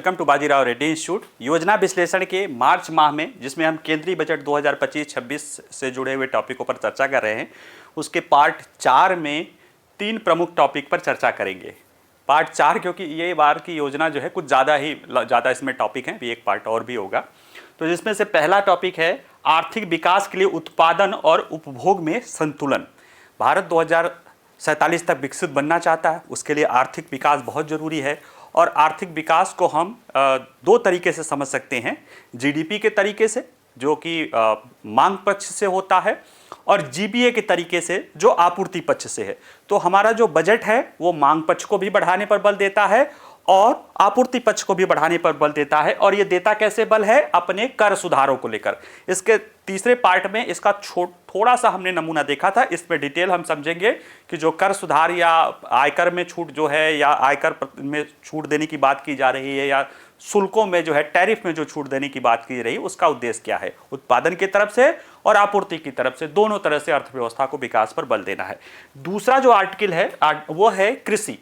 Welcome to Bajirao Reddy institute. योजना विश्लेषण के मार्च माह में, जिसमें हम केंद्रीय बजट 2025-26 से जुड़े हुए टॉपिकों पर चर्चा कर रहे हैं, उसके पार्ट 4 में 3 प्रमुख टॉपिक पर चर्चा करेंगे। पार्ट 4 क्योंकि ये बार की योजना जो है कुछ ज़्यादा इसमें टॉपिक हैं, भी एक पार्ट और भी होगा। तो जिसमें से पहला टॉपिक है आर्थिक विकास के लिए उत्पादन और उपभोग में संतुलन। भारत 2047 तक विकसित बनना चाहता है, उसके लिए आर्थिक विकास बहुत ज़रूरी है। और आर्थिक विकास को हम 2 तरीके से समझ सकते हैं, जीडीपी के तरीके से जो कि मांग पक्ष से होता है, और जीबीए के तरीके से जो आपूर्ति पक्ष से है। तो हमारा जो बजट है वो मांग पक्ष को भी बढ़ाने पर बल देता है और आपूर्ति पक्ष को भी बढ़ाने पर बल देता है। और ये देता कैसे बल है? अपने कर सुधारों को लेकर। इसके तीसरे पार्ट में इसका थोड़ा सा हमने नमूना देखा था, इसमें डिटेल हम समझेंगे कि जो कर सुधार या आयकर में छूट जो है, या आयकर में छूट देने की बात की जा रही है, या शुल्कों में जो है, टैरिफ में जो छूट देने की बात की रही है, उसका उद्देश्य क्या है। उत्पादन की तरफ से और आपूर्ति की तरफ से, दोनों तरह से अर्थव्यवस्था को विकास पर बल देना है। दूसरा जो आर्टिकल है वो है कृषि।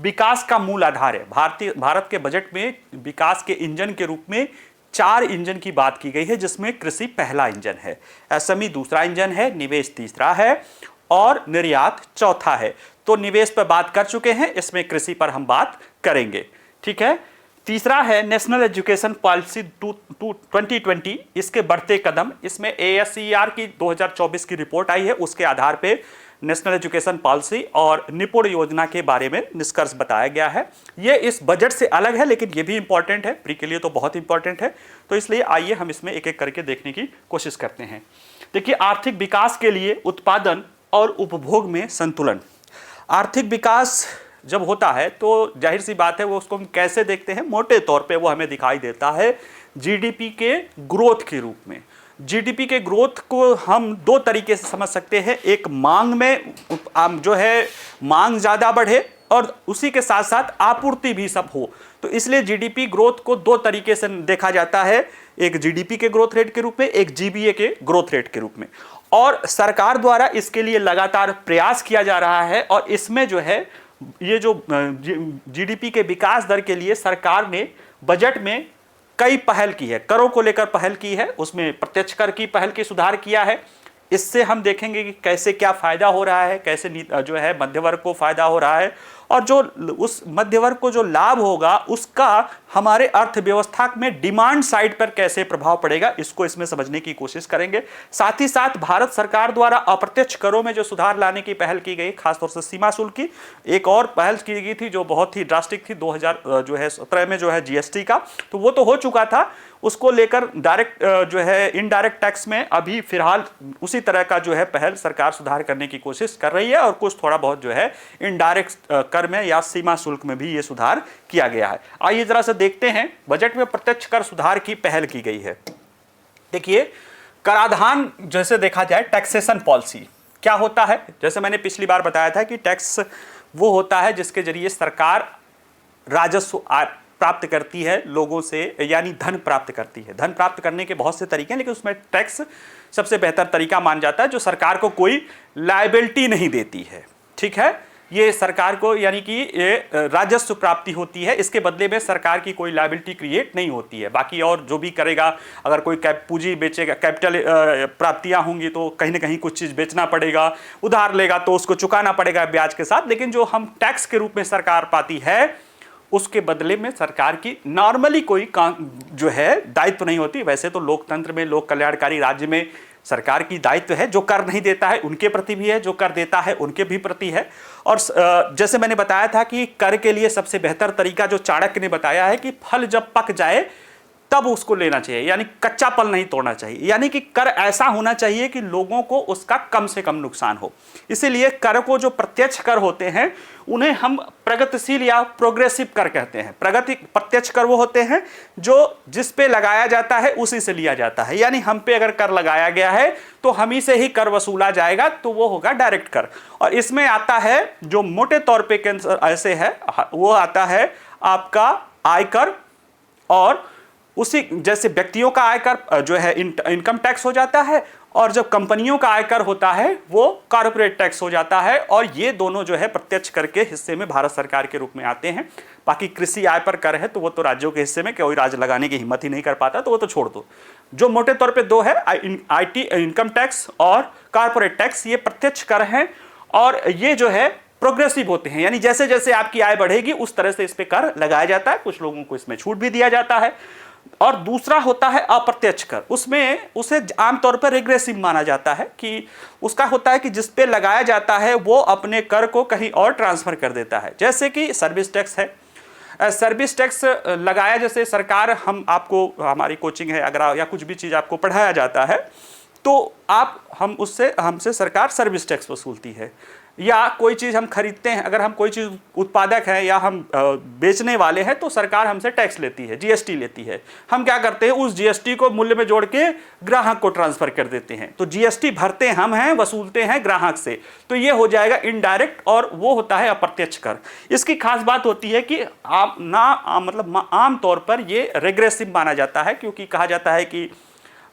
विकास का मूल आधार है। भारत के बजट में विकास के इंजन के रूप में 4 इंजन की बात की गई है, जिसमें कृषि पहला इंजन है, एसएमई दूसरा इंजन है, निवेश तीसरा है और निर्यात चौथा है। तो निवेश पर बात कर चुके हैं, इसमें कृषि पर हम बात करेंगे। ठीक है। तीसरा है नेशनल एजुकेशन पॉलिसी 2020, इसके बढ़ते कदम। इसमें ASER की 2024 की रिपोर्ट आई है, उसके आधार पे नेशनल एजुकेशन पॉलिसी और निपुण योजना के बारे में निष्कर्ष बताया गया है। ये इस बजट से अलग है, लेकिन ये भी इंपॉर्टेंट है, प्री के लिए तो बहुत इंपॉर्टेंट है। तो इसलिए आइए हम इसमें एक एक करके देखने की कोशिश करते हैं। देखिए, आर्थिक विकास के लिए उत्पादन और उपभोग में संतुलन। आर्थिक विकास जब होता है तो जाहिर सी बात है, वो उसको हम कैसे देखते हैं? मोटे तौर पे वो हमें दिखाई देता है जीडीपी के ग्रोथ के रूप में। जीडीपी के ग्रोथ को हम 2 तरीके से समझ सकते हैं। एक, मांग में जो है मांग ज़्यादा बढ़े और उसी के साथ साथ आपूर्ति भी सब हो। तो इसलिए जीडीपी ग्रोथ को 2 तरीके से देखा जाता है, एक जीडीपी के ग्रोथ रेट के रूप में, एक जीबीए के ग्रोथ रेट के रूप में। और सरकार द्वारा इसके लिए लगातार प्रयास किया जा रहा है। और इसमें जो है, ये जो जीडीपी के विकास दर के लिए सरकार ने बजट में कई पहल की है, करों को लेकर पहल की है। उसमें प्रत्यक्ष कर की पहल की सुधार किया है। इससे हम देखेंगे कि कैसे क्या फायदा हो रहा है, कैसे जो है मध्य वर्ग को फायदा हो रहा है, और जो उस मध्य वर्ग को जो लाभ होगा उसका हमारे अर्थव्यवस्था में डिमांड साइड पर कैसे प्रभाव पड़ेगा, इसको इसमें समझने की कोशिश करेंगे। साथ ही साथ भारत सरकार द्वारा अप्रत्यक्ष करों में जो सुधार लाने की पहल की गई, खासतौर से सीमा शुल्क की एक और पहल की गई थी जो बहुत ही ड्रास्टिक थी 2017 में, जो है जीएसटी का। तो वो तो हो चुका था, उसको लेकर डायरेक्ट जो है इनडायरेक्ट टैक्स में अभी फिलहाल उसी तरह का जो है पहल सरकार सुधार करने की कोशिश कर रही है। और कुछ थोड़ा बहुत जो है इनडायरेक्ट कर में या सीमा शुल्क में भी ये सुधार किया गया है। आइए जरा से देखते हैं, बजट में प्रत्यक्ष कर सुधार की पहल की गई है। देखिए, कराधान जैसे देखा जाए, टैक्सेशन पॉलिसी क्या होता है? जैसे मैंने पिछली बार बताया था कि टैक्स वो होता है जिसके जरिए सरकार राजस्व प्राप्त करती है लोगों से, यानी धन प्राप्त करती है। धन प्राप्त करने के बहुत से तरीके हैं, लेकिन उसमें टैक्स सबसे बेहतर तरीका मान जाता है, जो सरकार को कोई लायबिलिटी नहीं देती है। ठीक है, ये सरकार को, यानी कि ये राजस्व प्राप्ति होती है, इसके बदले में सरकार की कोई लायबिलिटी क्रिएट नहीं होती है। बाकी और जो भी करेगा, अगर कोई पूंजी बेचेगा, कैपिटल प्राप्तियां होंगी तो कहीं ना कहीं कुछ चीज़ बेचना पड़ेगा, उधार लेगा तो उसको चुकाना पड़ेगा ब्याज के साथ। लेकिन जो हम टैक्स के रूप में सरकार पाती है, उसके बदले में सरकार की नॉर्मली कोई जो है दायित्व नहीं होती। वैसे तो लोकतंत्र में, लोक कल्याणकारी राज्य में सरकार की दायित्व है, जो कर नहीं देता है उनके प्रति भी है, जो कर देता है उनके भी प्रति है। और जैसे मैंने बताया था कि कर के लिए सबसे बेहतर तरीका जो चाणक्य ने बताया है कि फल जब पक जाए तब उसको लेना चाहिए, यानी कच्चा फल नहीं तोड़ना चाहिए। यानी कि कर ऐसा होना चाहिए कि लोगों को उसका कम से कम नुकसान हो। इसीलिए कर को, जो प्रत्यक्ष कर होते हैं, उन्हें हम प्रगतिशील या प्रोग्रेसिव कर कहते हैं। प्रत्यक्ष कर वो होते हैं जो जिस पे लगाया जाता है उसी से लिया जाता है। यानी हम पे अगर कर लगाया गया है तो हम ही से ही कर वसूला जाएगा, तो वो होगा डायरेक्ट कर। और इसमें आता है, जो मोटे तौर पे ऐसे है, वो आता है आपका आयकर, और उसी जैसे व्यक्तियों का आयकर जो है इनकम टैक्स हो जाता है, और जब कंपनियों का आयकर होता है वो कॉर्पोरेट टैक्स हो जाता है। और ये दोनों जो है प्रत्यक्ष कर के हिस्से में भारत सरकार के रूप में आते हैं। बाकी कृषि आय पर कर है तो वो तो राज्यों के हिस्से में कोई राज्य लगाने की हिम्मत ही नहीं कर पाता, तो वो तो छोड़ दो। जो मोटे तौर पे दो है, आईटी इनकम टैक्स और कारपोरेट टैक्स, ये प्रत्यक्ष कर हैं और ये जो है प्रोग्रेसिव होते हैं, यानी जैसे जैसे आपकी आय बढ़ेगी उस तरह से इस पे कर लगाया जाता है, कुछ लोगों को इसमें छूट भी दिया जाता है। और दूसरा होता है अप्रत्यक्ष कर, उसमें उसे आमतौर पर रिग्रेसिव माना जाता है कि उसका होता है कि जिस पे लगाया जाता है वो अपने कर को कहीं और ट्रांसफर कर देता है। जैसे कि सर्विस टैक्स है, सर्विस टैक्स लगाया, जैसे सरकार हम आपको, हमारी कोचिंग है अगर या कुछ भी चीज़ आपको पढ़ाया जाता है तो हमसे सरकार सर्विस टैक्स वसूलती है। या कोई चीज़ हम खरीदते हैं, अगर हम कोई चीज़ उत्पादक हैं या हम बेचने वाले हैं तो सरकार हमसे टैक्स लेती है, जीएसटी लेती है। हम क्या करते हैं, उस जीएसटी को मूल्य में जोड़ के ग्राहक को ट्रांसफर कर देते हैं। तो जीएसटी भरते हम हैं, वसूलते हैं ग्राहक से, तो ये हो जाएगा इनडायरेक्ट और वो होता है अप्रत्यक्ष कर। इसकी खास बात होती है कि आम तौर पर ये रेग्रेसिव माना जाता है, क्योंकि कहा जाता है कि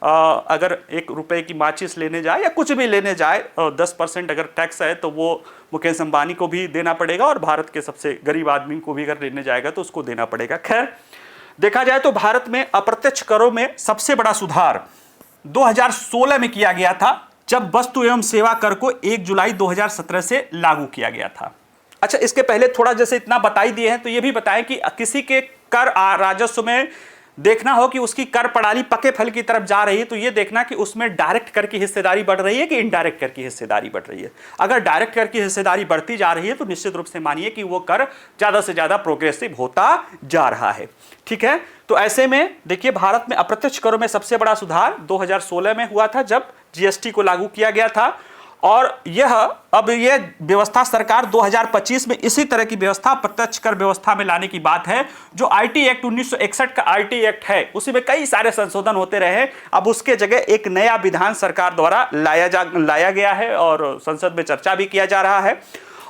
अगर 1 रुपए की माचिस लेने जाए या कुछ भी लेने जाए 10% अगर टैक्स है तो वो मुकेश अंबानी को भी देना पड़ेगा और भारत के सबसे गरीब आदमी को भी अगर लेने जाएगा तो उसको देना पड़ेगा। खैर, देखा जाए तो भारत में अप्रत्यक्ष करों में सबसे बड़ा सुधार 2016 में किया गया था, जब वस्तु एवं सेवा कर को 1 जुलाई 2017 से लागू किया गया था। अच्छा, इसके पहले थोड़ा जैसे इतना बता ही दिए हैं तो ये भी बताएं कि किसी के कर राजस्व में देखना हो कि उसकी कर प्रणाली पके फल की तरफ जा रही है तो ये देखना कि उसमें डायरेक्ट कर की हिस्सेदारी बढ़ रही है कि इनडायरेक्ट कर की हिस्सेदारी बढ़ रही है। अगर डायरेक्ट कर की हिस्सेदारी बढ़ती जा रही है तो निश्चित रूप से मानिए कि वो कर ज़्यादा से ज़्यादा प्रोग्रेसिव होता जा रहा है। ठीक है, तो ऐसे में देखिए भारत में अप्रत्यक्ष करों में सबसे बड़ा सुधार 2016 में हुआ था, जब जीएसटी को लागू किया गया था। और अब यह व्यवस्था सरकार 2025 में इसी तरह की व्यवस्था प्रत्यक्ष कर व्यवस्था में लाने की बात है। जो आईटी एक्ट 1961 का आईटी एक्ट है उसी में कई सारे संशोधन होते रहे, अब उसके जगह एक नया विधान सरकार द्वारा लाया गया है और संसद में चर्चा भी किया जा रहा है।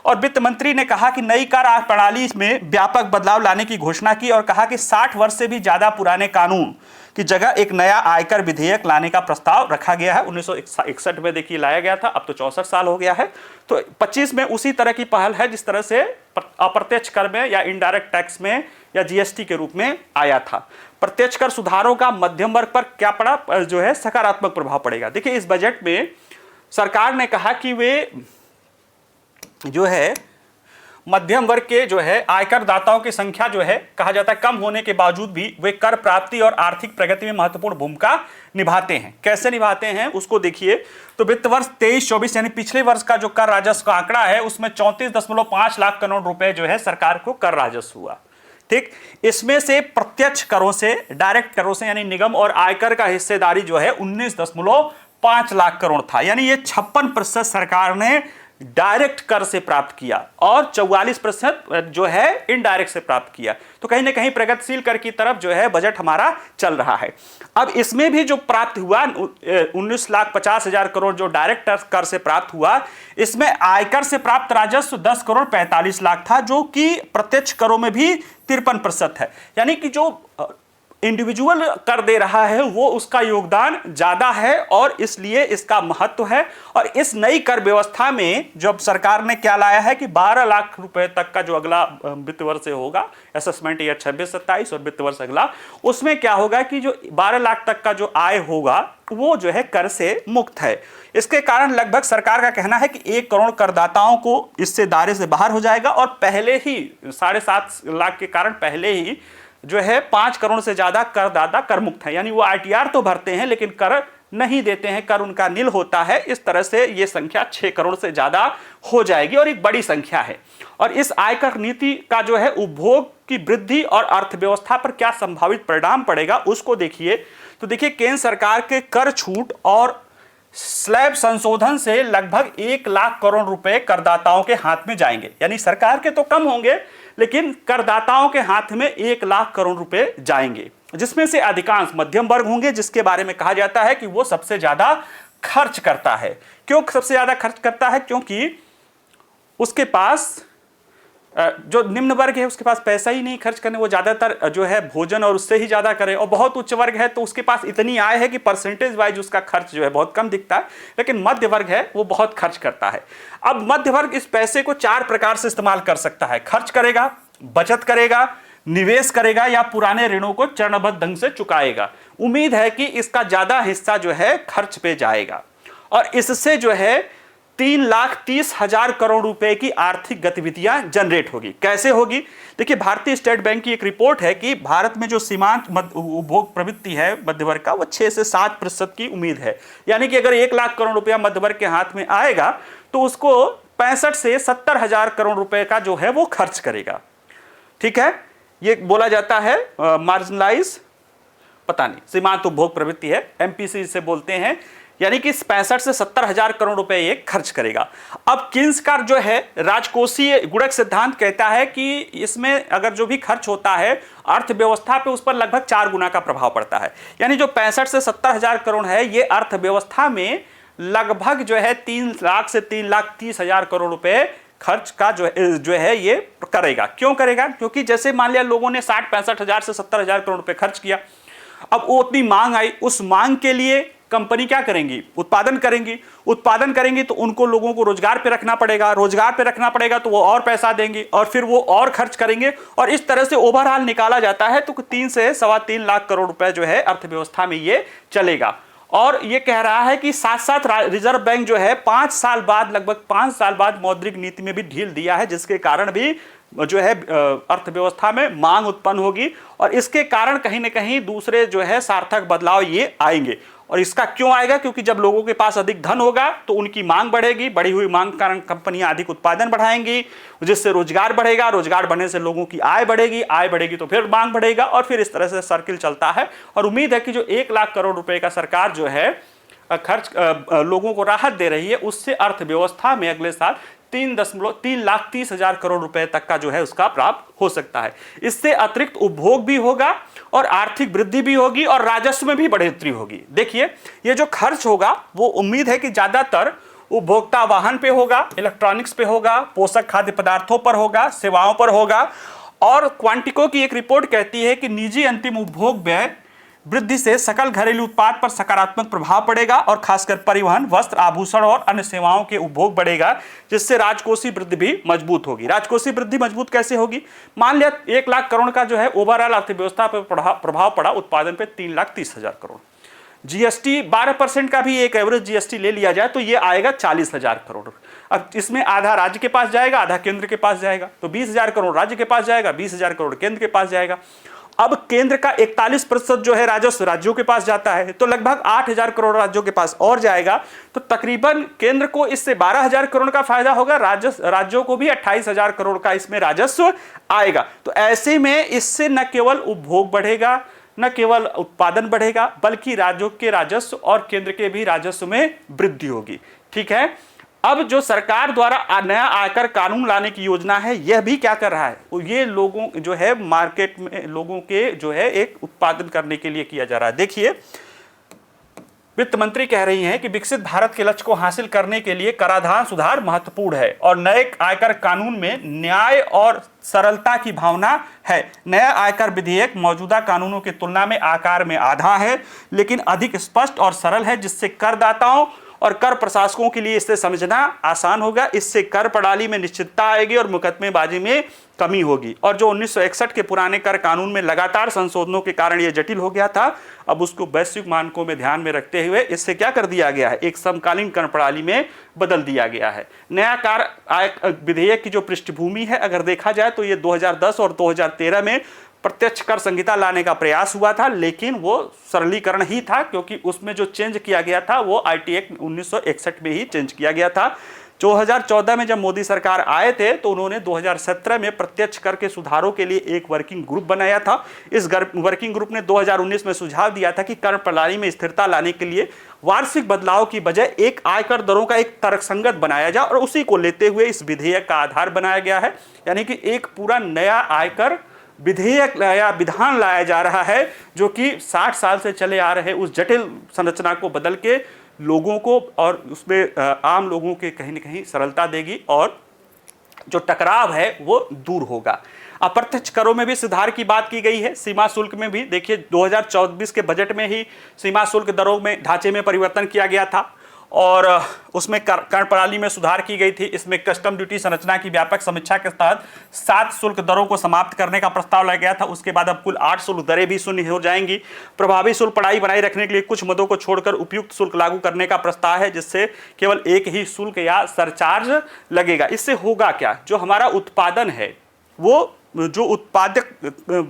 और वित्त मंत्री ने कहा कि नई कर प्रणाली में व्यापक बदलाव लाने की घोषणा की और कहा कि 60 वर्ष से भी ज्यादा पुराने कानून की जगह एक नया आयकर विधेयक लाने का प्रस्ताव रखा गया है। 1961 में देखिए लाया गया था, अब तो 64 साल हो गया है। तो 25 में उसी तरह की पहल है जिस तरह से अप्रत्यक्ष कर में या इनडायरेक्ट टैक्स में या जीएसटी के रूप में आया था। प्रत्यक्ष कर सुधारों का मध्यम वर्ग पर क्या पड़ा, जो है सकारात्मक प्रभाव पड़ेगा। देखिए इस बजट में सरकार ने कहा कि वे जो है मध्यम वर्ग के जो है आयकर दाताओं की संख्या जो है कहा जाता है कम होने के बावजूद भी वे कर प्राप्ति और आर्थिक प्रगति में महत्वपूर्ण भूमिका निभाते हैं। कैसे निभाते हैं उसको देखिए, तो वित्त वर्ष 23-24 यानी पिछले वर्ष का जो कर राजस्व का आंकड़ा है उसमें 34.5 लाख करोड़ रुपए जो है सरकार को कर राजस्व हुआ। ठीक, इसमें से प्रत्यक्ष करों से, डायरेक्ट करों से यानी निगम और आयकर का हिस्सेदारी जो है 19.5 लाख करोड़ था, यानी ये 56% सरकार ने डायरेक्ट कर से प्राप्त किया और 44% जो है इनडायरेक्ट से प्राप्त किया। तो कहीं ना कहीं प्रगतिशील कर की तरफ जो है बजट हमारा चल रहा है। अब इसमें भी जो प्राप्त हुआ 19,50,000 करोड़ जो डायरेक्ट कर से प्राप्त हुआ, इसमें आयकर से प्राप्त राजस्व 10 करोड़ 45 लाख था, जो कि प्रत्यक्ष करों में भी 53% है। यानी कि जो इंडिविजुअल कर दे रहा है वो उसका योगदान ज्यादा है और इसलिए इसका महत्व है। और इस नई कर व्यवस्था में जब सरकार ने क्या लाया है कि 12 लाख रुपए तक का जो अगला वित्त वर्ष से होगा, असेसमेंट ईयर 26-27 और वित्त वर्ष अगला, उसमें क्या होगा कि जो 12 लाख तक का जो आय होगा वो जो है कर से मुक्त है। इसके कारण लगभग सरकार का कहना है कि 1 करोड़ करदाताओं को इससे दायरे से बाहर हो जाएगा और पहले ही 7.5 लाख के कारण पहले ही जो है 5 करोड़ से ज्यादा करदाता कर मुक्त है। यानी वो आईटीआर तो भरते हैं लेकिन कर नहीं देते हैं, कर उनका नील होता है। इस तरह से ये संख्या 6 करोड़ से ज्यादा हो जाएगी और एक बड़ी संख्या है। और इस आयकर नीति का जो है उपभोग की वृद्धि और अर्थव्यवस्था पर क्या संभावित परिणाम पड़ेगा उसको देखिए। तो देखिए केंद्र सरकार के कर छूट और स्लैब संशोधन से लगभग 1 लाख करोड़ रुपए करदाताओं के हाथ में जाएंगे। यानी सरकार के तो कम होंगे लेकिन करदाताओं के हाथ में 1 लाख करोड़ रुपए जाएंगे, जिसमें से अधिकांश मध्यम वर्ग होंगे, जिसके बारे में कहा जाता है कि वो सबसे ज्यादा खर्च करता है। क्यों सबसे ज्यादा खर्च करता है? क्योंकि उसके पास जो निम्न वर्ग है उसके पास पैसा ही नहीं खर्च करने, वो ज्यादातर जो है भोजन और उससे ही ज्यादा करे। और बहुत उच्च वर्ग है तो उसके पास इतनी आय है कि परसेंटेज वाइज उसका खर्च जो है बहुत कम दिखता है, लेकिन मध्य वर्ग है वो बहुत खर्च करता है। अब मध्य वर्ग इस पैसे को 4 प्रकार से इस्तेमाल कर सकता है। खर्च करेगा, बचत करेगा, निवेश करेगा या पुराने ऋणों को चरणबद्ध ढंग से चुकाएगा। उम्मीद है कि इसका ज्यादा हिस्सा जो है खर्च पे जाएगा और इससे जो है 3,30,000 करोड़ रुपए की आर्थिक गतिविधियां जनरेट होगी। कैसे होगी? देखिए, भारतीय स्टेट बैंक की एक रिपोर्ट है कि भारत में जो सीमांत उपभोग प्रवृत्ति है मध्य वर्ग का, वो 6 से 7% की उम्मीद है। यानी कि अगर 1 लाख करोड़ रुपया मध्य वर्ग के हाथ में आएगा तो उसको 65 से 70,000 करोड़ रुपए का जो है वो खर्च करेगा। ठीक है, ये बोला जाता है मार्जिनलाइज, पता नहीं, सीमांत उपभोग प्रवृत्ति है, एमपीसी इसे बोलते हैं। यानी कि 65 से 70,000 करोड़ रुपए ये खर्च करेगा। अब किन्स का जो है राजकोषीय गुणक सिद्धांत कहता है कि इसमें अगर जो भी खर्च होता है अर्थव्यवस्था पे, उस पर लगभग 4 गुना का प्रभाव पड़ता है। यानी जो 65 से 70,000 करोड़ है, ये अर्थव्यवस्था में लगभग जो है 3 लाख से 3,30,000 करोड़ रुपए खर्च का जो है ये करेगा। क्यों करेगा? क्योंकि जैसे मान लिया लोगों ने 60-65,000 से 70,000 करोड़ रुपए खर्च किया, अब वो उतनी मांग आई, उस मांग के लिए कंपनी क्या करेंगी? उत्पादन करेंगी। उत्पादन करेंगी तो उनको लोगों को रोजगार पे रखना पड़ेगा, रोजगार पे रखना पड़ेगा तो वो और पैसा देंगे और फिर वो और खर्च करेंगे और इस तरह से ओवरऑल निकाला जाता है तो 3 से 3.25 लाख करोड़ रुपए जो है अर्थव्यवस्था में ये चलेगा। और ये कह रहा है कि साथ साथ रिजर्व बैंक जो है 5 साल बाद, लगभग 5 साल बाद मौद्रिक नीति में भी ढील दिया है, जिसके कारण भी जो है अर्थव्यवस्था में मांग उत्पन्न होगी और इसके कारण कहीं ना कहीं दूसरे जो है सार्थक बदलाव ये आएंगे। और इसका क्यों आएगा? क्योंकि जब लोगों के पास अधिक धन होगा तो उनकी मांग बढ़ेगी, बढ़ी हुई मांग के कारण कंपनियां अधिक उत्पादन बढ़ाएंगी, जिससे रोजगार बढ़ेगा, रोजगार बढ़ने से लोगों की आय बढ़ेगी, आय बढ़ेगी तो फिर मांग बढ़ेगा और फिर इस तरह से सर्किल चलता है। और उम्मीद है कि जो 1 लाख करोड़ रुपए का सरकार जो है खर्च लोगों को राहत दे रही है, उससे अर्थव्यवस्था में अगले साल 3,30,000 करोड़ रुपए तक का जो है उसका प्राप्त हो सकता है। इससे अतिरिक्त उपभोग भी होगा और आर्थिक वृद्धि भी होगी और राजस्व में भी बढ़ोतरी होगी। देखिए, ये जो खर्च होगा वो उम्मीद है कि ज्यादातर उपभोक्ता वाहन पे होगा, इलेक्ट्रॉनिक्स पे होगा, पोषक खाद्य पदार्थों पर होगा, सेवाओं पर होगा। और क्वांटिको की एक रिपोर्ट कहती है कि निजी अंतिम उपभोग व्यय वृद्धि से सकल घरेलू उत्पाद पर सकारात्मक प्रभाव पड़ेगा और खासकर परिवहन, वस्त्र, आभूषण और अन्य सेवाओं के उपभोग बढ़ेगा, जिससे राजकोषीय वृद्धि भी मजबूत होगी। राजकोषीय वृद्धि मजबूत कैसे होगी? मान लिया 1 लाख करोड़ का जो है ओवरऑल अर्थव्यवस्था पर प्रभाव पड़ा, उत्पादन पे 3,30,000 करोड़। जीएसटी 12% का भी एक एवरेज जीएसटी ले लिया जाए तो ये आएगा 40,000 करोड़। अब इसमें आधा राज्य के पास जाएगा, आधा केंद्र के पास जाएगा, तो 20,000 करोड़ राज्य के पास जाएगा, 20,000 करोड़ केंद्र के पास जाएगा। अब केंद्र का 41% जो है राजस्व राज्यों के पास जाता है, तो लगभग 8,000 करोड़ राज्यों के पास और जाएगा, तो तकरीबन केंद्र को इससे 12,000 करोड़ का फायदा होगा, राज्यों को भी 28,000 करोड़ का इसमें राजस्व आएगा। तो ऐसे में इससे न केवल उपभोग बढ़ेगा, न केवल उत्पादन बढ़ेगा, बल्कि राज्यों के राजस्व और केंद्र के भी राजस्व में वृद्धि होगी। ठीक है, अब जो सरकार द्वारा नया आयकर कानून लाने की योजना है, यह भी क्या कर रहा है? ये लोगों जो है मार्केट में लोगों के जो है एक उत्पादन करने के लिए किया जा रहा है। देखिए, वित्त मंत्री कह रही हैं कि विकसित भारत के लक्ष्य को हासिल करने के लिए कराधान सुधार महत्वपूर्ण है और नए आयकर कानून में न्याय और सरलता की भावना है। नया आयकर विधेयक मौजूदा कानूनों की तुलना में आकार में आधा है, लेकिन अधिक स्पष्ट और सरल है, जिससे करदाताओं और कर प्रशासकों के लिए इसे समझना आसान होगा। इससे कर प्रणाली में निश्चितता आएगी और मुकदमेबाजी में कमी होगी। और जो 1961 के पुराने कर कानून में लगातार संशोधनों के कारण यह जटिल हो गया था, अब उसको वैश्विक मानकों में ध्यान में रखते हुए इससे क्या कर दिया गया है? एक समकालीन कर प्रणाली में बदल दिया गया है। नया कर विधेयक की जो पृष्ठभूमि है अगर देखा जाए तो ये 2010 और 2013 में प्रत्यक्ष कर संहिता लाने का प्रयास हुआ था, लेकिन वो सरलीकरण ही था, क्योंकि उसमें जो चेंज किया गया था वो आईटी एक्ट 1961 में ही चेंज किया गया था। 2014 में जब मोदी सरकार आए थे तो उन्होंने 2017 में प्रत्यक्ष कर के सुधारों के लिए एक वर्किंग ग्रुप बनाया था। इस वर्किंग ग्रुप ने 2019 में सुझाव दिया था कि कर प्रणाली में स्थिरता लाने के लिए वार्षिक बदलाव की बजाय एक आयकर दरों का एक तर्कसंगत बनाया जाए, और उसी को लेते हुए इस विधेयक का आधार बनाया गया है। यानी कि एक पूरा नया आयकर विधेयक या विधान लाया जा रहा है, जो कि 60 साल से चले आ रहे उस जटिल संरचना को बदल के लोगों को और उसमें आम लोगों के कहीं न कहीं सरलता देगी और जो टकराव है वो दूर होगा। अप्रत्यक्ष करों में भी सुधार की बात की गई है। सीमा शुल्क में भी देखिए 2024 के बजट में ही सीमा शुल्क दरों में ढांचे में परिवर्तन किया गया था और उसमें कर प्रणाली में सुधार की गई थी। इसमें कस्टम ड्यूटी संरचना की व्यापक समीक्षा के तहत 7 शुल्क दरों को समाप्त करने का प्रस्ताव लाया गया था। उसके बाद अब कुल 8 शुल्क दरें भी शून्य हो जाएंगी। प्रभावी शुल्क प्रणाली बनाए रखने के लिए कुछ मदों को छोड़कर उपयुक्त शुल्क लागू करने का प्रस्ताव है, जिससे केवल एक ही शुल्क या सरचार्ज लगेगा। इससे होगा क्या, जो हमारा उत्पादन है, वो जो उत्पादक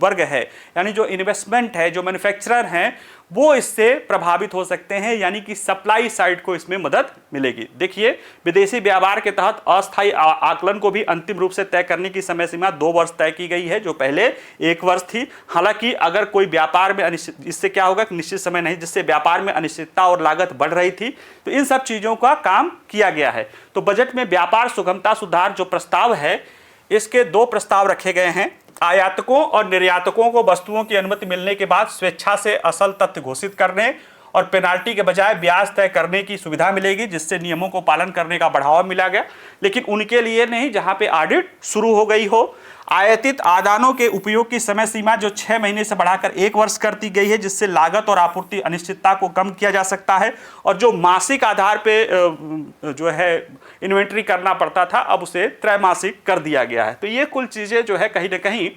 वर्ग है, यानी जो इन्वेस्टमेंट है, जो मैन्युफैक्चरर हैं, वो इससे प्रभावित हो सकते हैं, यानी कि सप्लाई साइड को इसमें मदद मिलेगी। देखिए, विदेशी व्यापार के तहत अस्थायी आकलन को भी अंतिम रूप से तय करने की समय सीमा 2 वर्ष तय की गई है, जो पहले 1 वर्ष थी। हालांकि अगर कोई व्यापार में इससे क्या होगा कि निश्चित समय नहीं, जिससे व्यापार में अनिश्चितता और लागत बढ़ रही थी, तो इन सब चीजों का काम किया गया है। तो बजट में व्यापार सुगमता सुधार जो प्रस्ताव है, इसके 2 प्रस्ताव रखे गए हैं। आयातकों और निर्यातकों को वस्तुओं की अनुमति मिलने के बाद स्वेच्छा से असल तथ्य घोषित करने और पेनाल्टी के बजाय ब्याज तय करने की सुविधा मिलेगी, जिससे नियमों को पालन करने का बढ़ावा मिला गया। लेकिन उनके लिए नहीं जहां पे ऑडिट शुरू हो गई हो। आयातित आदानों के उपयोग की समय सीमा जो 6 महीने से बढ़ाकर 1 वर्ष कर दी गई है, जिससे लागत और आपूर्ति अनिश्चितता को कम किया जा सकता है। और जो मासिक आधार पे जो है इन्वेंट्री करना पड़ता था, अब उसे त्रैमासिक कर दिया गया है। तो ये कुल चीज़ें जो है कहीं ना कहीं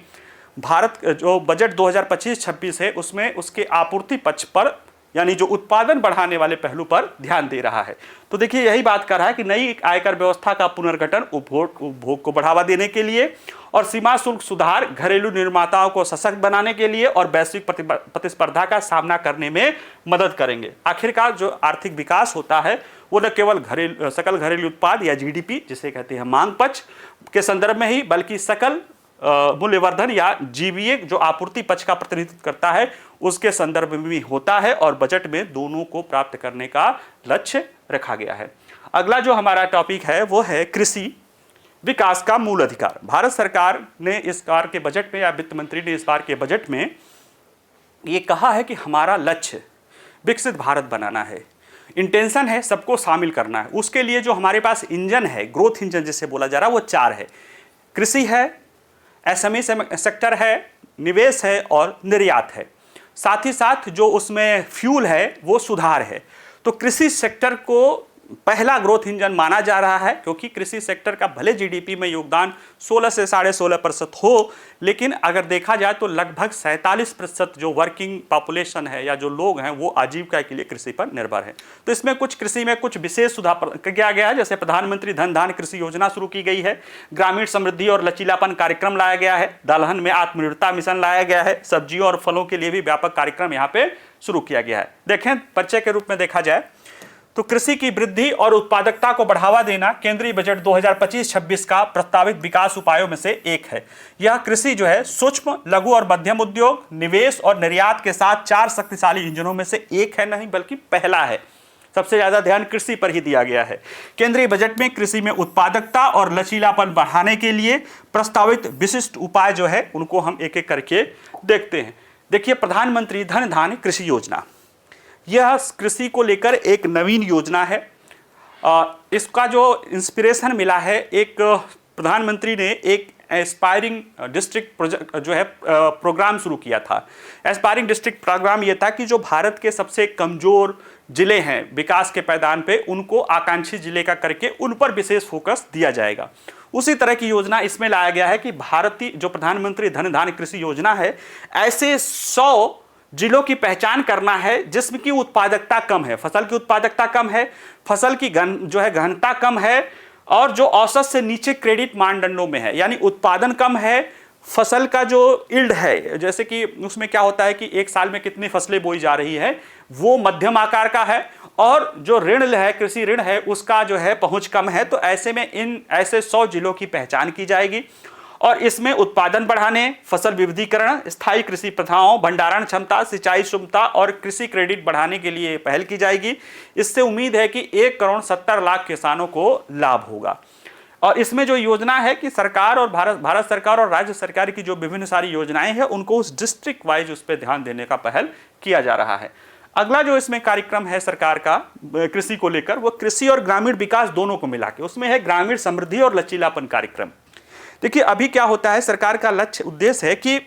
भारत जो बजट 2025-26 है, उसमें उसके आपूर्ति पक्ष पर, यानी जो उत्पादन बढ़ाने वाले पहलू पर ध्यान दे रहा है। तो देखिए, यही बात कर रहा है कि नई आयकर व्यवस्था का पुनर्गठन उपभोग को बढ़ावा देने के लिए और सीमा शुल्क सुधार घरेलू निर्माताओं को सशक्त बनाने के लिए और वैश्विक प्रतिस्पर्धा का सामना करने में मदद करेंगे। आखिरकार जो आर्थिक विकास होता है, वो न केवल सकल घरेलू उत्पाद या जीडीपी जिसे कहते हैं मांग पक्ष के संदर्भ में ही, बल्कि सकल मूल्यवर्धन या जीवीए जो आपूर्ति पक्ष का प्रतिनिधित्व करता है, उसके संदर्भ में भी होता है। और बजट में दोनों को प्राप्त करने का लक्ष्य रखा गया है। अगला जो हमारा टॉपिक है वो है कृषि विकास का मूल अधिकार। भारत सरकार ने इस बार के बजट में, या वित्त मंत्री ने इस बार के बजट में ये कहा है कि हमारा लक्ष्य विकसित भारत बनाना है। इंटेंशन है सबको शामिल करना है। उसके लिए जो हमारे पास इंजन है, ग्रोथ इंजन जिसे बोला जा रहा है, वो 4 है। कृषि है, एसएमई सेक्टर है, निवेश है और निर्यात है। साथ ही साथ जो उसमें फ्यूल है वो सुधार है। तो कृषि सेक्टर को पहला ग्रोथ इंजन माना जा रहा है, क्योंकि कृषि सेक्टर का भले जीडीपी में योगदान 16 से 16.5% हो, लेकिन अगर देखा जाए तो लगभग 47% जो वर्किंग पॉपुलेशन है या जो लोग हैं, वो आजीविका के लिए कृषि पर निर्भर है। तो इसमें कुछ कृषि में कुछ विशेष सुधार किया गया है, जैसे प्रधानमंत्री धन धान्य कृषि योजना शुरू की गई है, ग्रामीण समृद्धि और लचीलापन कार्यक्रम लाया गया है, दलहन में आत्मनिर्भरता मिशन लाया गया है, सब्जियों और फलों के लिए भी व्यापक कार्यक्रम यहाँ पे शुरू किया गया है। देखें, परिचय के रूप में देखा जाए तो कृषि की वृद्धि और उत्पादकता को बढ़ावा देना केंद्रीय बजट 2025-26 का प्रस्तावित विकास उपायों में से एक है। यह कृषि जो है सूक्ष्म, लघु और मध्यम उद्योग, निवेश और निर्यात के साथ 4 शक्तिशाली इंजनों में से एक है, नहीं बल्कि पहला है। सबसे ज्यादा ध्यान कृषि पर ही दिया गया है। केंद्रीय बजट में कृषि में उत्पादकता और लचीलापन बढ़ाने के लिए प्रस्तावित विशिष्ट उपाय जो है, उनको हम एक एक करके देखते हैं। देखिए, प्रधानमंत्री धन धान्य कृषि योजना, यह कृषि को लेकर एक नवीन योजना है। इसका जो इंस्पिरेशन मिला है, एक प्रधानमंत्री ने एक एस्पायरिंग डिस्ट्रिक्ट प्रोजेक्ट जो है प्रोग्राम शुरू किया था। एस्पायरिंग डिस्ट्रिक्ट प्रोग्राम यह था कि जो भारत के सबसे कमजोर जिले हैं विकास के पैदान पे, उनको आकांक्षी जिले का करके उन पर विशेष फोकस दिया जाएगा। उसी तरह की योजना इसमें लाया गया है कि भारतीय जो प्रधानमंत्री धन धान्य कृषि योजना है, ऐसे 100 जिलों की पहचान करना है जिसमें की उत्पादकता कम है, फसल की उत्पादकता कम है, फसल की जो है गहनता कम है, और जो औसत से नीचे क्रेडिट मानदंडों में है, यानी उत्पादन कम है, फसल का जो यील्ड है, जैसे कि उसमें क्या होता है कि एक साल में कितनी फसलें बोई जा रही है, वो मध्यम आकार का है, और जो ऋण है, कृषि ऋण है, उसका जो है पहुंच कम है। तो ऐसे में इन ऐसे 100 जिलों की पहचान की जाएगी और इसमें उत्पादन बढ़ाने, फसल विविधीकरण, स्थायी कृषि प्रथाओं, भंडारण क्षमता, सिंचाई क्षमता और कृषि क्रेडिट बढ़ाने के लिए पहल की जाएगी। इससे उम्मीद है कि 1,70,00,000 किसानों को लाभ होगा। और इसमें जो योजना है कि सरकार और भारत सरकार और राज्य सरकार की जो विभिन्न सारी योजनाएं हैं, उनको उस डिस्ट्रिक्ट वाइज उस पर ध्यान देने का पहल किया जा रहा है। अगला जो इसमें कार्यक्रम है सरकार का कृषि को लेकर, वो कृषि और ग्रामीण विकास दोनों को मिला के उसमें है ग्रामीण समृद्धि और लचीलापन कार्यक्रम। देखिए, अभी क्या होता है, सरकार का लक्ष्य उद्देश्य है कि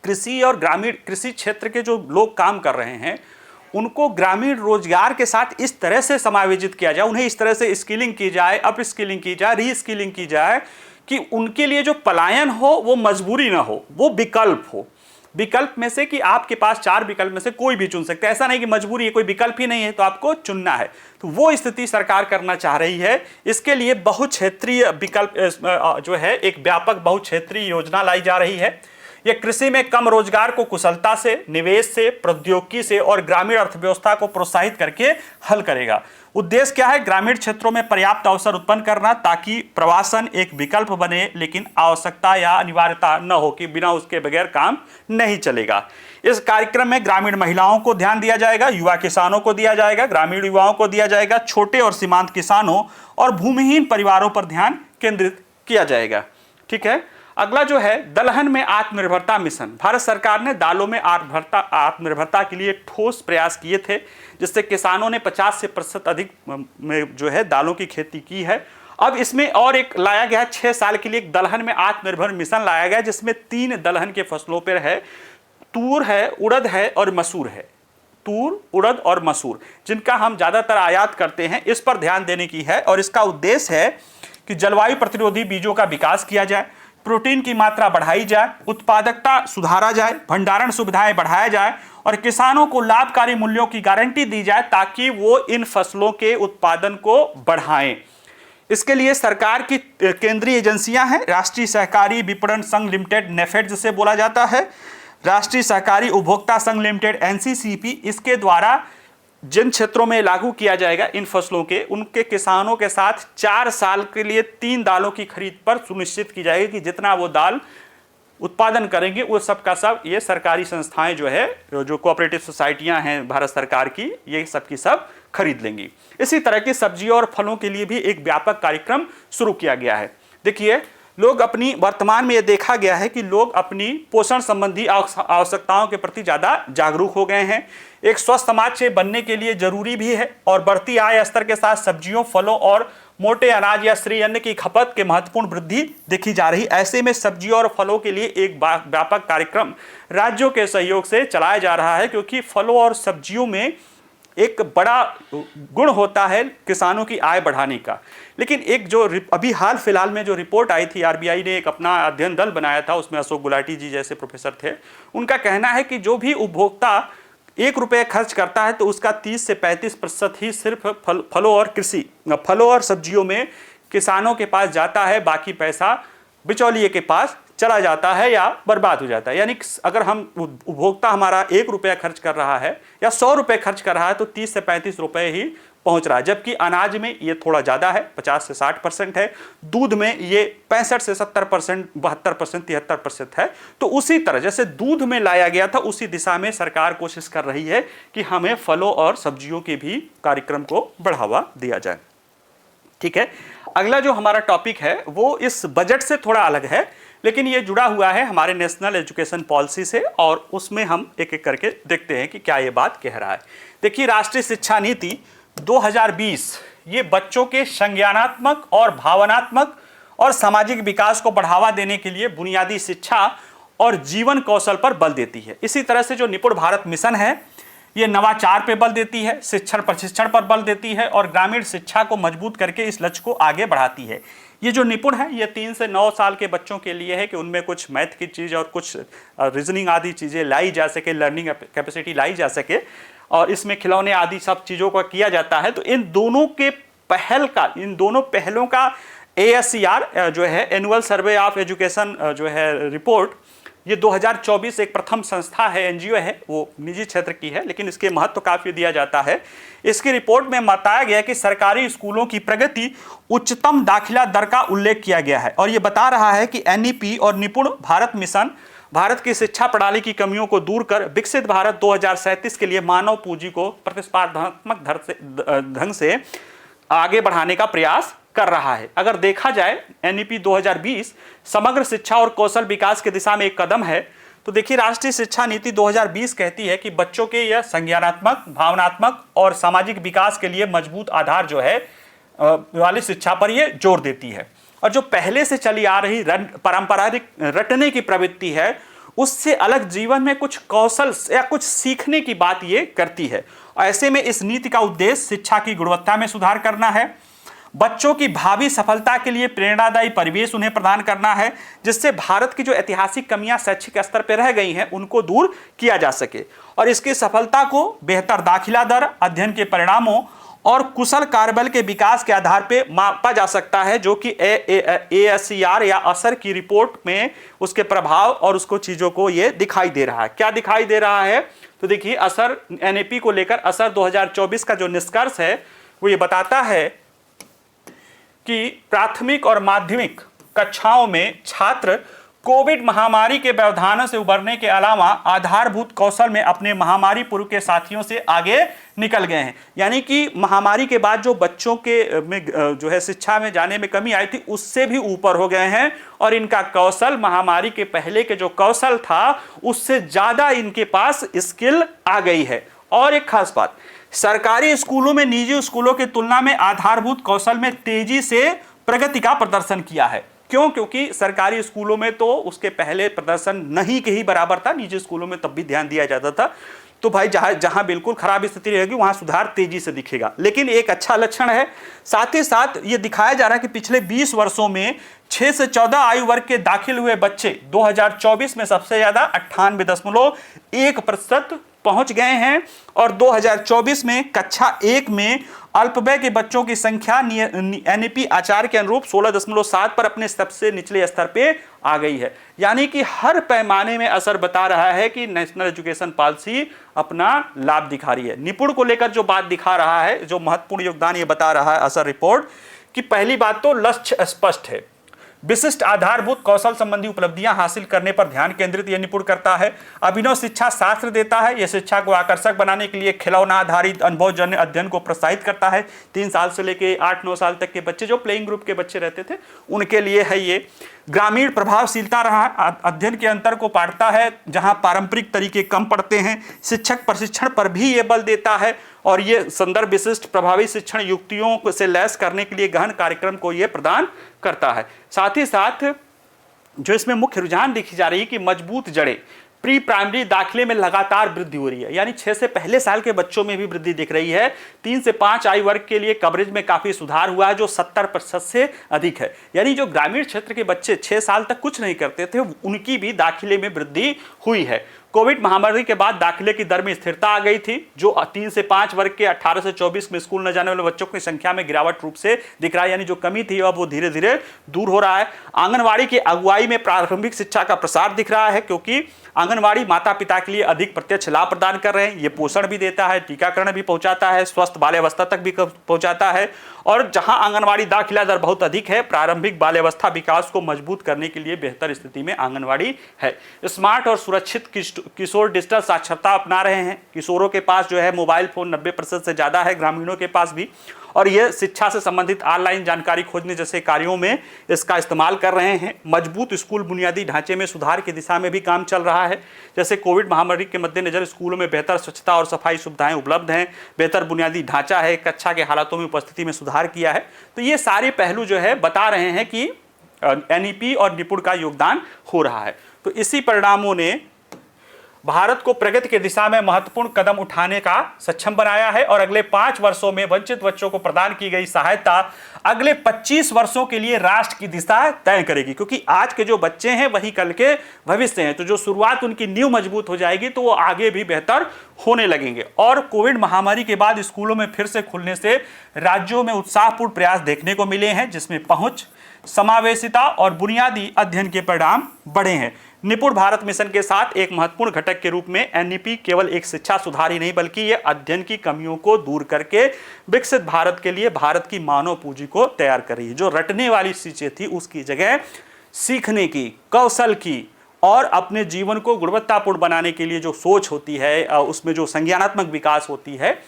कृषि और ग्रामीण कृषि क्षेत्र के जो लोग काम कर रहे हैं, उनको ग्रामीण रोजगार के साथ इस तरह से समायोजित किया जाए, उन्हें इस तरह से स्किलिंग की जाए, अप स्किलिंग की जाए, री स्किलिंग की जाए कि उनके लिए जो पलायन हो वो मजबूरी ना हो, वो विकल्प हो। विकल्प में से कि आपके पास 4 विकल्प में से कोई भी चुन सकते हैं, ऐसा नहीं कि मजबूरी है, कोई विकल्प ही नहीं है तो आपको चुनना है। तो वो स्थिति सरकार करना चाह रही है। इसके लिए बहुक्षेत्रीय विकल्प जो है एक व्यापक बहुक्षेत्रीय योजना लाई जा रही है। यह कृषि में कम रोजगार को कुशलता से, निवेश से, प्रौद्योगिकी से और ग्रामीण अर्थव्यवस्था को प्रोत्साहित करके हल करेगा। उद्देश्य क्या है? ग्रामीण क्षेत्रों में पर्याप्त अवसर उत्पन्न करना ताकि प्रवासन एक विकल्प बने, लेकिन आवश्यकता या अनिवार्यता न हो कि बिना उसके बगैर काम नहीं चलेगा। इस कार्यक्रम में ग्रामीण महिलाओं को ध्यान दिया जाएगा, युवा किसानों को दिया जाएगा, ग्रामीण युवाओं को दिया जाएगा, छोटे और सीमांत किसानों और भूमिहीन परिवारों पर ध्यान केंद्रित किया जाएगा। ठीक है। अगला जो है दलहन में आत्मनिर्भरता मिशन। भारत सरकार ने दालों में आत्मनिर्भरता के लिए ठोस प्रयास किए थे, जिससे किसानों ने 50 से प्रतिशत अधिक में जो है दालों की खेती की है। अब इसमें और एक लाया गया 6 साल के लिए एक दलहन में आत्मनिर्भर मिशन लाया गया, जिसमें 3 दलहन के फसलों पर है, तूर है, उड़द है और मसूर है। तूर, उड़द और मसूर, जिनका हम ज्यादातर आयात करते हैं, इस पर ध्यान देने की है। और इसका उद्देश्य है कि जलवायु प्रतिरोधी बीजों का विकास किया जाए, प्रोटीन की मात्रा बढ़ाई जाए, उत्पादकता सुधारा जाए, भंडारण सुविधाएं बढ़ाया जाए और किसानों को लाभकारी मूल्यों की गारंटी दी जाए ताकि वो इन फसलों के उत्पादन को बढ़ाएं। इसके लिए सरकार की केंद्रीय एजेंसियां हैं, राष्ट्रीय सहकारी विपणन संघ लिमिटेड नेफेड जिसे बोला जाता है, राष्ट्रीय सहकारी उपभोक्ता संघ लिमिटेड एनसीसीपी। इसके द्वारा जिन क्षेत्रों में लागू किया जाएगा इन फसलों के, उनके किसानों के साथ 4 साल के लिए 3 दालों की खरीद पर सुनिश्चित की जाएगी कि जितना वो दाल उत्पादन करेंगे वो सब का सब ये सरकारी संस्थाएं जो है, जो कोऑपरेटिव सोसाइटियां हैं भारत सरकार की, ये सब की सब खरीद लेंगी। इसी तरह की सब्जियों और फलों के लिए भी एक व्यापक कार्यक्रम शुरू किया गया है। देखिए, लोग अपनी वर्तमान में ये देखा गया है कि लोग अपनी पोषण संबंधी आवश्यकताओं के प्रति ज़्यादा जागरूक हो गए हैं। एक स्वस्थ समाज से बनने के लिए जरूरी भी है और बढ़ती आय स्तर के साथ सब्जियों, फलों और मोटे अनाज या श्री अन्न की खपत के महत्वपूर्ण वृद्धि देखी जा रही। ऐसे में सब्जियों और फलों के लिए एक व्यापक कार्यक्रम राज्यों के सहयोग से चलाया जा रहा है, क्योंकि फलों और सब्जियों में एक बड़ा गुण होता है किसानों की आय बढ़ाने का। लेकिन एक जो अभी हाल फिलहाल में जो रिपोर्ट आई थी, आरबीआई ने एक अपना अध्ययन दल बनाया था, उसमें अशोक गुलाटी जी जैसे प्रोफेसर थे, उनका कहना है कि जो भी उपभोक्ता 1 रुपये खर्च करता है तो उसका 30 से 35% ही सिर्फ फलों और सब्जियों में किसानों के पास जाता है, बाकी पैसा बिचौलिए के पास चला जाता है या बर्बाद हो जाता है। यानी अगर हम उपभोक्ता हमारा 1 रुपया खर्च कर रहा है या 100 रुपये खर्च कर रहा है तो 30 से 35 रुपये ही पहुंच रहा है, जबकि अनाज में ये थोड़ा ज़्यादा है, 50 से 60% है, दूध में ये 65 से 70%, 72%, 73% है। तो उसी तरह जैसे दूध में लाया गया था, उसी दिशा में सरकार कोशिश कर रही है कि हमें फलों और सब्जियों के भी कार्यक्रम को बढ़ावा दिया जाए। ठीक है। अगला जो हमारा टॉपिक है वो इस बजट से थोड़ा अलग है, लेकिन ये जुड़ा हुआ है हमारे नेशनल एजुकेशन पॉलिसी से, और उसमें हम एक एक करके देखते हैं कि क्या ये बात कह रहा है। देखिए, राष्ट्रीय शिक्षा नीति 2020 ये बच्चों के संज्ञानात्मक और भावनात्मक और सामाजिक विकास को बढ़ावा देने के लिए बुनियादी शिक्षा और जीवन कौशल पर बल देती है। इसी तरह से जो निपुण भारत मिशन है ये नवाचार पर बल देती है, शिक्षण प्रशिक्षण पर बल देती है और ग्रामीण शिक्षा को मजबूत करके इस लक्ष्य को आगे बढ़ाती है। ये जो निपुण है ये 3 से 9 साल के बच्चों के लिए है कि उनमें कुछ मैथ की चीज़ और कुछ रीजनिंग आदि चीज़ें लाई जा सके, लर्निंग कैपेसिटी लाई जा सके, और इसमें खिलौने आदि सब चीज़ों का किया जाता है। तो इन दोनों पहलों का ASER जो है एनुअल सर्वे ऑफ एजुकेशन जो है रिपोर्ट, ये 2024 एक प्रथम संस्था है, NGO है, वो निजी क्षेत्र की है, लेकिन इसके महत्व काफ़ी दिया जाता है। इसकी रिपोर्ट में बताया गया कि सरकारी स्कूलों की प्रगति उच्चतम दाखिला दर का उल्लेख किया गया है, और ये बता रहा है कि NEP और निपुण भारत मिशन भारत की शिक्षा प्रणाली की कमियों को दूर कर विकसित भारत 2037 के लिए मानव पूंजी को प्रतिस्पर्धात्मक ढंग से आगे बढ़ाने का प्रयास कर रहा है। अगर देखा जाए NEP 2020 समग्र शिक्षा और कौशल विकास की दिशा में एक कदम है। तो देखिए, राष्ट्रीय शिक्षा नीति 2020 कहती है कि बच्चों के यह संज्ञानात्मक, भावनात्मक और सामाजिक विकास के लिए मजबूत आधार जो है वाली शिक्षा पर यह जोर देती है। और जो पहले से चली आ रही पारंपरिक रटने की प्रवृत्ति है उससे अलग जीवन में कुछ कौशल या कुछ सीखने की बात ये करती है। ऐसे में इस नीति का उद्देश्य शिक्षा की गुणवत्ता में सुधार करना है, बच्चों की भावी सफलता के लिए प्रेरणादायी परिवेश उन्हें प्रदान करना है, जिससे भारत की जो ऐतिहासिक कमियां शैक्षिक स्तर पर रह गई हैं उनको दूर किया जा सके और इसकी सफलता को बेहतर दाखिला दर, अध्ययन के परिणामों और कुशल कार्यबल के विकास के आधार पर मापा जा सकता है, जो कि ASER या असर की रिपोर्ट में उसके प्रभाव और उसको चीजों को ये दिखाई दे रहा है। क्या दिखाई दे रहा है? तो देखिए, असर NAP को लेकर असर 2024 का जो निष्कर्ष है वो ये बताता है कि प्राथमिक और माध्यमिक कक्षाओं में छात्र कोविड महामारी के व्यवधानों से उबरने के अलावा आधारभूत कौशल में अपने महामारी पूर्व के साथियों से आगे निकल गए हैं। यानी कि महामारी के बाद जो बच्चों के में जो है शिक्षा में जाने में कमी आई थी उससे भी ऊपर हो गए हैं और इनका कौशल महामारी के पहले के जो कौशल था उससे ज्यादा इनके पास स्किल आ गई है। और एक खास बात, सरकारी स्कूलों में निजी स्कूलों की तुलना में आधारभूत कौशल में तेजी से प्रगति का प्रदर्शन किया है। क्यों? क्योंकि सरकारी स्कूलों में तो उसके पहले प्रदर्शन नहीं के ही बराबर था, निजी स्कूलों में तब भी ध्यान दिया जाता था। तो भाई जहां बिल्कुल खराब स्थिति रहेगी वहां सुधार तेजी से दिखेगा, लेकिन एक अच्छा लक्षण है। साथ ही साथ ये दिखाया जा रहा है कि पिछले 20 वर्षों में 6 से 14 आयु वर्ग के दाखिल हुए बच्चे 2024 में सबसे ज्यादा 98.1% पहुंच गए हैं और 2024 में कक्षा 1 में अल्पवय के बच्चों की संख्या NAP आचार के अनुरूप 16.7 पर अपने सबसे निचले स्तर पे आ गई है। यानी कि हर पैमाने में असर बता रहा है कि नेशनल एजुकेशन पॉलिसी अपना लाभ दिखा रही है। निपुण को लेकर जो बात दिखा रहा है, जो महत्वपूर्ण योगदान ये बता रहा है असर रिपोर्ट, कि पहली बात तो लक्ष्य स्पष्ट है, विशिष्ट आधारभूत कौशल संबंधी उपलब्धियां हासिल करने पर ध्यान केंद्रित यह निपुण करता है, अभिनव शिक्षा शास्त्र देता है, यह शिक्षा को आकर्षक बनाने के लिए खिलौना आधारित अनुभवजन्य अध्ययन को प्रोत्साहित करता है। 3 साल से लेकर 8-9 साल तक के बच्चे जो प्लेइंग ग्रुप के बच्चे रहते थे उनके लिए है ये। ग्रामीण प्रभावशीलता रहा, अध्ययन के अंतर को पाटता है जहां पारंपरिक तरीके कम पड़ते हैं। शिक्षक प्रशिक्षण पर भी ये बल देता है और ये संदर्भ विशिष्ट प्रभावी शिक्षण युक्तियों से लैस करने के लिए गहन कार्यक्रम को ये प्रदान करता है। साथ ही साथ जो इसमें मुख्य रुझान देखी जा रही है कि मजबूत जड़ें, प्री प्राइमरी दाखिले में लगातार वृद्धि हो रही है, यानी 6 से पहले साल के बच्चों में भी वृद्धि दिख रही है। 3 से 5 आयु वर्ग के लिए कवरेज में काफी सुधार हुआ है जो 70% से अधिक है। यानी जो ग्रामीण क्षेत्र के बच्चे 6 साल तक कुछ नहीं करते थे उनकी भी दाखिले में वृद्धि हुई है। कोविड महामारी के बाद दाखिले की दर में स्थिरता आ गई थी, जो 3 से 5 वर्ग के 18 से 24 में स्कूल न जाने वाले बच्चों की संख्या में गिरावट रूप से दिख रहा है। यानी जो कमी थी अब वो धीरे धीरे दूर हो रहा है। आंगनवाड़ी की अगुवाई में प्रारंभिक शिक्षा का प्रसार दिख रहा है, क्योंकि आंगनवाड़ी माता पिता के लिए अधिक प्रत्यक्ष लाभ प्रदान कर रहे हैं। ये पोषण भी देता है, टीकाकरण भी पहुंचाता है, स्वस्थ बाल्यावस्था तक भी पहुंचाता है। और जहां आंगनवाड़ी दाखिला दर बहुत अधिक है, प्रारंभिक बाल्यावस्था विकास को मजबूत करने के लिए बेहतर स्थिति में आंगनवाड़ी है। स्मार्ट और सुरक्षित किशोर डिजिटल साक्षरता अपना रहे हैं। किशोरों के पास जो है मोबाइल फोन 90% से ज्यादा है, ग्रामीणों के पास भी, और ये शिक्षा से संबंधित ऑनलाइन जानकारी खोजने जैसे कार्यों में इसका इस्तेमाल कर रहे हैं। मजबूत स्कूल बुनियादी ढांचे में सुधार की दिशा में भी काम चल रहा है। जैसे कोविड महामारी के मद्देनजर स्कूलों में बेहतर स्वच्छता और सफाई सुविधाएं उपलब्ध हैं, बेहतर बुनियादी ढांचा है, कक्षा के हालातों में उपस्थिति में सुधार किया है। तो ये सारे पहलू जो है बता रहे हैं कि NEP और निपुण का योगदान हो रहा है। तो इसी परिणामों ने भारत को प्रगति की दिशा में महत्वपूर्ण कदम उठाने का सक्षम बनाया है और अगले 5 वर्षों में वंचित बच्चों को प्रदान की गई सहायता अगले 25 वर्षों के लिए राष्ट्र की दिशा तय करेगी। क्योंकि आज के जो बच्चे हैं वही कल के भविष्य हैं, तो जो शुरुआत उनकी नींव मजबूत हो जाएगी तो वो आगे भी बेहतर होने लगेंगे। और कोविड महामारी के बाद स्कूलों में फिर से खुलने से राज्यों में उत्साहपूर्ण प्रयास देखने को मिले हैं, जिसमें पहुंच, समावेशिता और बुनियादी अध्ययन के परिणाम बढ़े हैं। निपुण भारत मिशन के साथ एक महत्वपूर्ण घटक के रूप में NEP केवल एक शिक्षा सुधार ही नहीं बल्कि यह अध्ययन की कमियों को दूर करके विकसित भारत के लिए भारत की मानव पूंजी को तैयार कर रही है। जो रटने वाली चीजें थी उसकी जगह सीखने की, कौशल की और अपने जीवन को गुणवत्तापूर्ण बनाने के लिए जो सोच होती है, उसमें जो संज्ञानात्मक विकास होती है,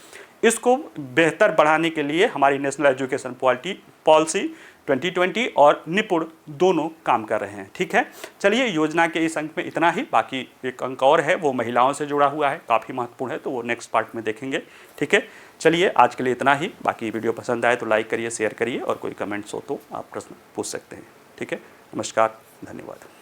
इसको बेहतर बढ़ाने के लिए हमारी नेशनल एजुकेशन पॉलिसी 2020 और निपुण दोनों काम कर रहे हैं। ठीक है, चलिए योजना के इस अंक में इतना ही। बाकी एक अंक और है, वो महिलाओं से जुड़ा हुआ है, काफ़ी महत्वपूर्ण है, तो वो नेक्स्ट पार्ट में देखेंगे। ठीक है, चलिए आज के लिए इतना ही। बाकी वीडियो पसंद आए तो लाइक करिए, शेयर करिए और कोई कमेंट्स हो तो आप प्रश्न पूछ सकते हैं। ठीक है, नमस्कार, धन्यवाद।